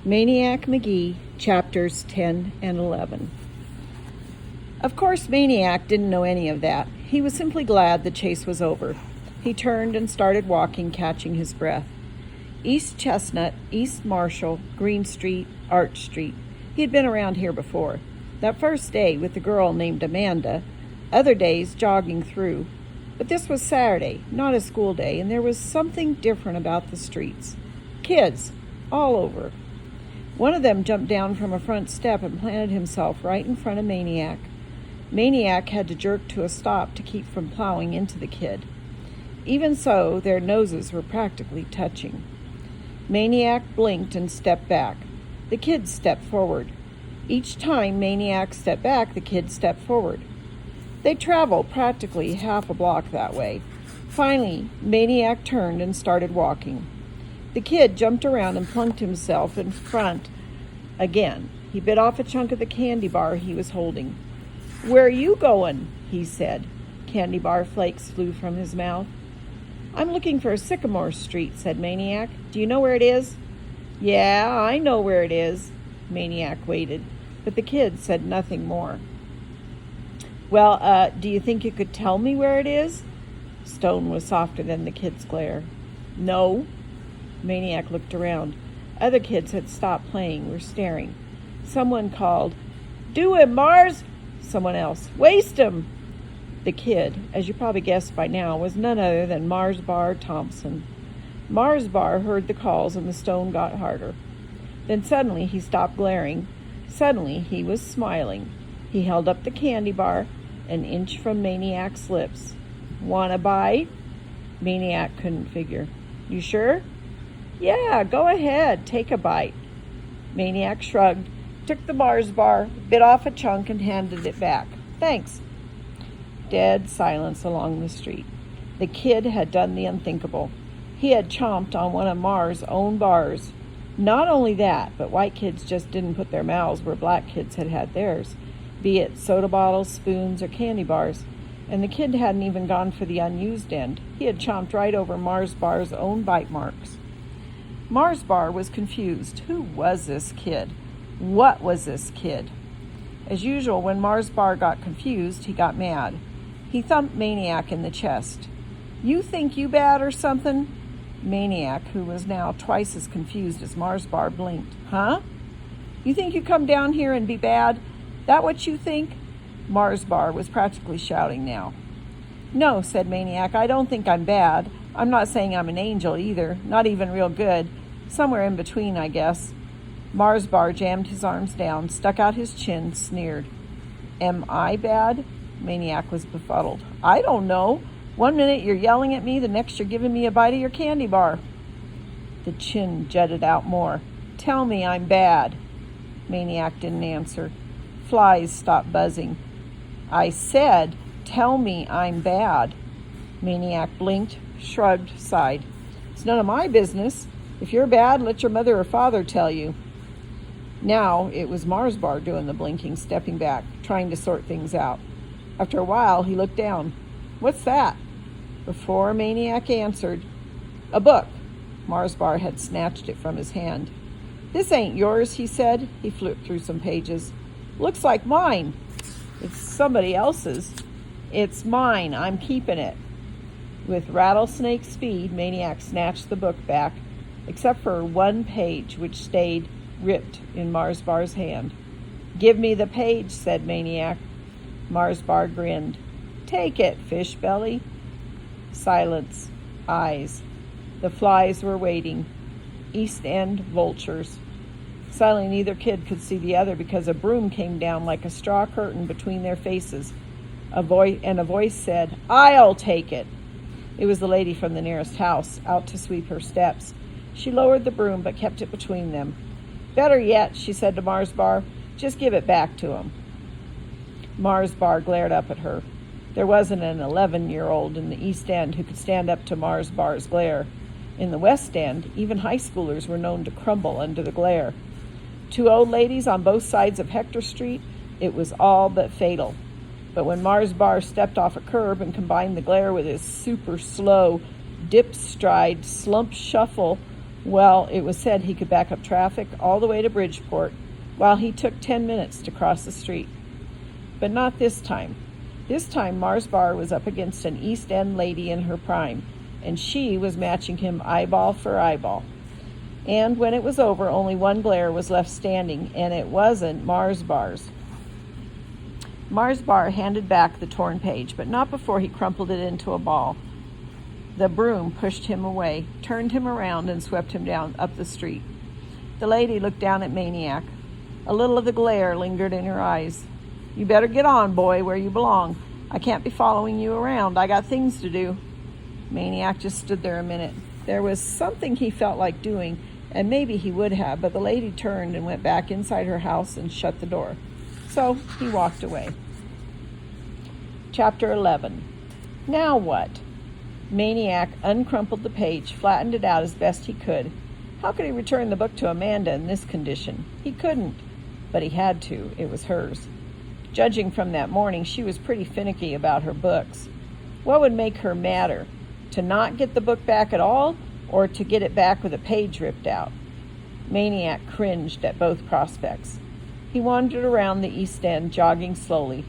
Maniac Magee, chapters 10 and 11. Of course, Maniac didn't know any of that. He was simply glad the chase was over. He turned and started walking, catching his breath. East Chestnut, East Marshall, Green Street, Arch Street. He had been around here before. That first day with the girl named Amanda, other days jogging through. But this was Saturday, not a school day, and there was something different about the streets. Kids, all over. One of them jumped down from a front step and planted himself right in front of Maniac. Maniac had to jerk to a stop to keep from plowing into the kid. Even so, their noses were practically touching. Maniac blinked and stepped back. The kid stepped forward. Each time Maniac stepped back, the kid stepped forward. They traveled practically half a block that way. Finally, Maniac turned and started walking. The kid jumped around and plunked himself in front again. He bit off a chunk of the candy bar he was holding. "Where are you going?" he said. Candy bar flakes flew from his mouth. "I'm looking for Sycamore Street," said Maniac. "Do you know where it is?" "Yeah, I know where it is." Maniac waited, but the kid said nothing more. Well, do you think you could tell me where it is?" Stone was softer than the kid's glare. "No." Maniac looked around. Other kids had stopped playing, were staring. Someone called, "Do him, Mars!" Someone else, "Waste him!" The kid, as you probably guessed by now, was none other than Mars Bar Thompson. Mars Bar heard the calls and the stone got harder. Then suddenly he stopped glaring. Suddenly he was smiling. He held up the candy bar, an inch from Maniac's lips. "Want a bite?" Maniac couldn't figure. "You sure?" "Yeah, go ahead, take a bite." Maniac shrugged, took the Mars bar, bit off a chunk, and handed it back. "Thanks." Dead silence along the street. The kid had done the unthinkable. He had chomped on one of Mars' own bars. Not only that, but white kids just didn't put their mouths where black kids had had theirs, be it soda bottles, spoons, or candy bars. And the kid hadn't even gone for the unused end. He had chomped right over Mars Bar's own bite marks. Mars Bar was confused. Who was this kid? What was this kid? As usual, when Mars Bar got confused, he got mad. He thumped Maniac in the chest. "You think you bad or something?" Maniac, who was now twice as confused as Mars Bar, blinked. "Huh? You think you come down here and be bad? That what you think?" Mars Bar was practically shouting now. "No," said Maniac, "I don't think I'm bad. I'm not saying I'm an angel either, not even real good. Somewhere in between, I guess." Mars Bar jammed his arms down, stuck out his chin, sneered. "Am I bad?" Maniac was befuddled. "I don't know. One minute you're yelling at me, the next you're giving me a bite of your candy bar." The chin jutted out more. "Tell me I'm bad." Maniac didn't answer. Flies stopped buzzing. "I said, tell me I'm bad." Maniac blinked, shrugged, sighed. "It's none of my business. If you're bad, let your mother or father tell you." Now it was Mars Bar doing the blinking, stepping back, trying to sort things out. After a while, he looked down. "What's that?" Before Maniac answered, "A book." Mars Bar had snatched it from his hand. "This ain't yours," he said. He flipped through some pages. "Looks like mine." "It's somebody else's." "It's mine. I'm keeping it." With rattlesnake speed, Maniac snatched the book back, except for one page, which stayed ripped in Mars Bar's hand. "Give me the page," said Maniac. Mars Bar grinned. "Take it, fish belly." Silence. Eyes. The flies were waiting. East End vultures. Suddenly neither kid could see the other because a broom came down like a straw curtain between their faces. A voice said, "I'll take it." It was the lady from the nearest house, out to sweep her steps. She lowered the broom but kept it between them. "Better yet," she said to Mars Bar, "just give it back to him." Mars Bar glared up at her. There wasn't an 11-year-old in the East End who could stand up to Mars Bar's glare. In the West End, even high schoolers were known to crumble under the glare. Two old ladies on both sides of Hector Street, it was all but fatal. But when Mars Bar stepped off a curb and combined the glare with his super slow dip stride slump shuffle Well, it was said he could back up traffic all the way to Bridgeport while he took 10 minutes to cross the street. But not this time. This time Mars Bar was up against an East End lady in her prime, and she was matching him eyeball for eyeball. And when it was over, only one glare was left standing, and it wasn't Mars Bar's. Mars Bar handed back the torn page, but not before he crumpled it into a ball. The broom pushed him away, turned him around, and swept him down up the street. The lady looked down at Maniac. A little of the glare lingered in her eyes. "You better get on, boy, where you belong. I can't be following you around. I got things to do." Maniac just stood there a minute. There was something he felt like doing, and maybe he would have, but the lady turned and went back inside her house and shut the door. So he walked away. Chapter 11. Now what? Maniac uncrumpled the page, flattened it out as best he could. How could he return the book to Amanda in this condition? He couldn't, but he had to. It was hers. Judging from that morning, she was pretty finicky about her books. What would make her madder? To not get the book back at all, or to get it back with a page ripped out? Maniac cringed at both prospects. He wandered around the East End, jogging slowly,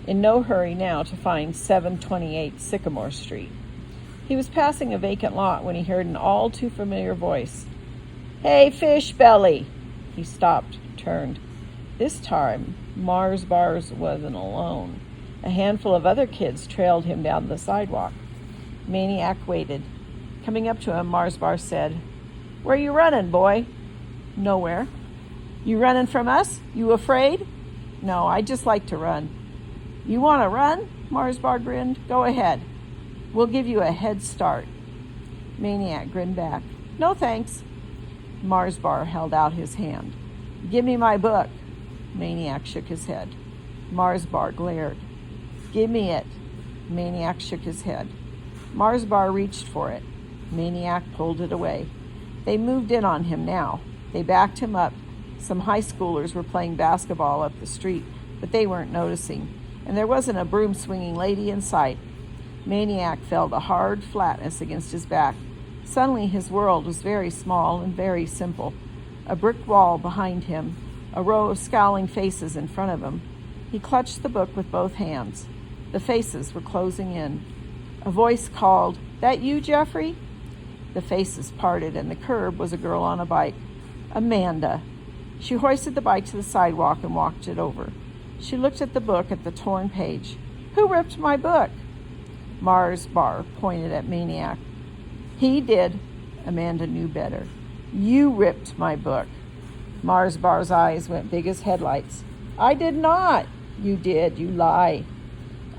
in no hurry now to find 728 Sycamore Street. He was passing a vacant lot when he heard an all-too-familiar voice. "Hey, Fish Belly!" He stopped, turned. This time, Mars Bars wasn't alone. A handful of other kids trailed him down the sidewalk. Maniac waited. Coming up to him, Mars Bar said, "Where you running, boy?" "Nowhere." "You running from us? You afraid?" "No, I just like to run." "You want to run?" Mars Bar grinned. "Go ahead. We'll give you a head start." Maniac grinned back. "No, thanks." Mars Bar held out his hand. "Give me my book." Maniac shook his head. Mars Bar glared. "Give me it." Maniac shook his head. Mars Bar reached for it. Maniac pulled it away. They moved in on him now. They backed him up. Some high schoolers were playing basketball up the street, but they weren't noticing, and there wasn't a broom-swinging lady in sight. Maniac felt a hard flatness against his back. Suddenly his world was very small and very simple. A brick wall behind him, a row of scowling faces in front of him. He clutched the book with both hands. The faces were closing in. A voice called, "That you, Jeffrey?" The faces parted, and the curb was a girl on a bike. Amanda. She hoisted the bike to the sidewalk and walked it over. She looked at the book, at the torn page. "Who ripped my book?" Mars Bar pointed at Maniac. "He did." Amanda knew better. "You ripped my book." Mars Bar's eyes went big as headlights. "I did not." "You did. You lie."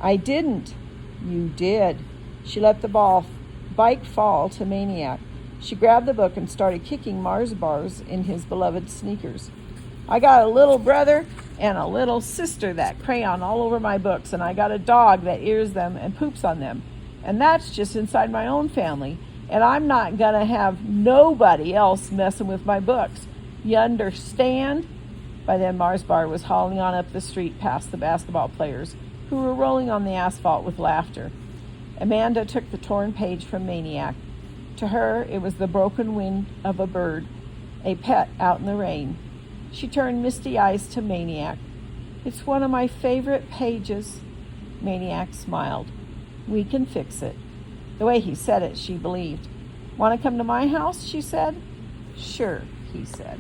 "I didn't." "You did." She let the bike fall to Maniac. She grabbed the book and started kicking Mars Bars in his beloved sneakers. "I got a little brother and a little sister that crayon all over my books, and I got a dog that ears them and poops on them. And that's just inside my own family. And I'm not going to have nobody else messing with my books. You understand?" By then, Mars Bar was hauling on up the street past the basketball players, who were rolling on the asphalt with laughter. Amanda took the torn page from Maniac. To her, it was the broken wing of a bird, a pet out in the rain. She turned misty eyes to Maniac. "It's one of my favorite pages." Maniac smiled. "We can fix it." The way he said it, she believed. "Want to come to my house?" she said. "Sure," he said.